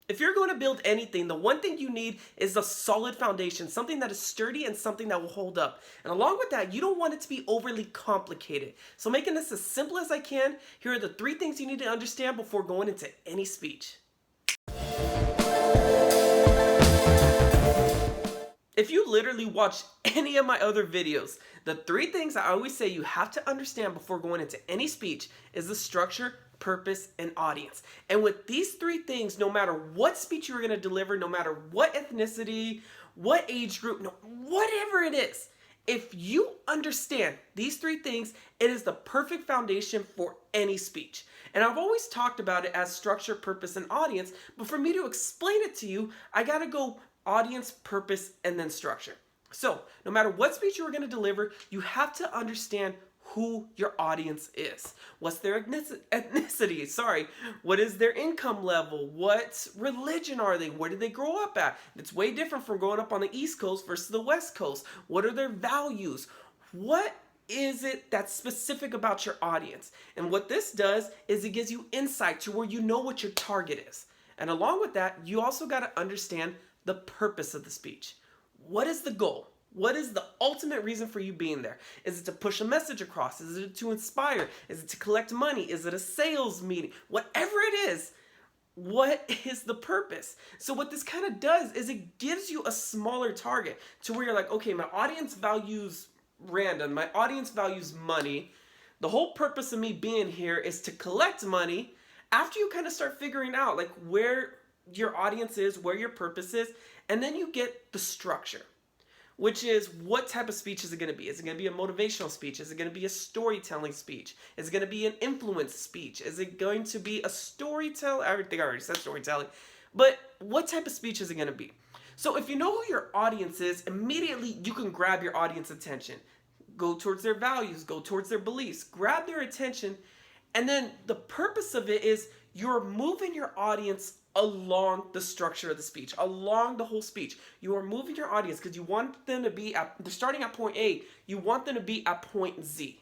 If you're going to build anything, the one thing you need is a solid foundation, something that is sturdy and something that will hold up. And along with that, you don't want it to be overly complicated. So making this as simple as I can, here are the 3 things you need to understand before going into any speech. If you literally watch any of my other videos, the 3 things I always say you have to understand before going into any speech is the structure, purpose, and audience. And with these 3 things, no matter what speech you're going to deliver, no matter what ethnicity, what age group, whatever it is, if you understand these 3 things, it is the perfect foundation for any speech. And I've always talked about it as structure, purpose, and audience, but for me to explain it to you, I got to go audience, purpose, and then structure. So no matter what speech you're going to deliver, you have to understand who your audience is. What's their ethnicity? Sorry. What is their income level? What religion are they? Where did they grow up at? It's way different from growing up on the East Coast versus the West Coast. What are their values? What is it that's specific about your audience? And what this does is it gives you insight to where you know what your target is. And along with that, you also got to understand the purpose of the speech. What is the goal? What is the ultimate reason for you being there? Is it to push a message across? Is it to inspire? Is it to collect money? Is it a sales meeting? Whatever it is, what is the purpose? So what this kind of does is it gives you a smaller target to where you're like, okay, my audience values random. My audience values money. The whole purpose of me being here is to collect money. After you kind of start figuring out like where your audience is, where your purpose is, and then you get the structure, which is what type of speech is it going to be? Is it going to be a motivational speech? Is it going to be a storytelling speech? Is it going to be an influence speech? Is it going to be a storytelling? I think I already said storytelling, but what type of speech is it going to be? So if you know who your audience is, immediately you can grab your audience attention. Go towards their values, go towards their beliefs, grab their attention, and then the purpose of it is you're moving your audience along the structure of the speech, along the whole speech. You are moving your audience because you want them to be they're starting at point A, you want them to be at point Z.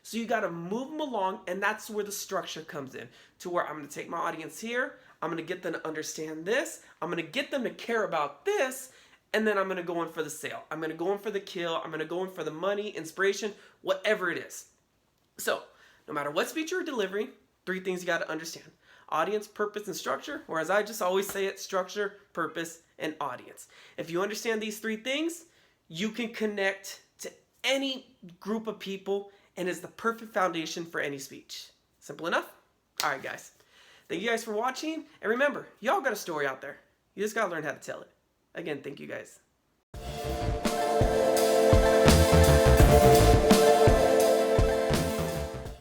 So you got to move them along, and that's where the structure comes in, to where I'm going to take my audience here, I'm going to get them to understand this, I'm going to get them to care about this, and then I'm going to go in for the sale. I'm going to go in for the kill, I'm going to go in for the money, inspiration, whatever it is. So no matter what speech you're delivering, 3 things you got to understand. Audience, purpose, and structure, or as I just always say it, structure, purpose, and audience. If you understand these 3 things, you can connect to any group of people and is the perfect foundation for any speech. Simple enough? All right, guys. Thank you guys for watching. And remember, y'all got a story out there. You just got to learn how to tell it. Again, thank you guys.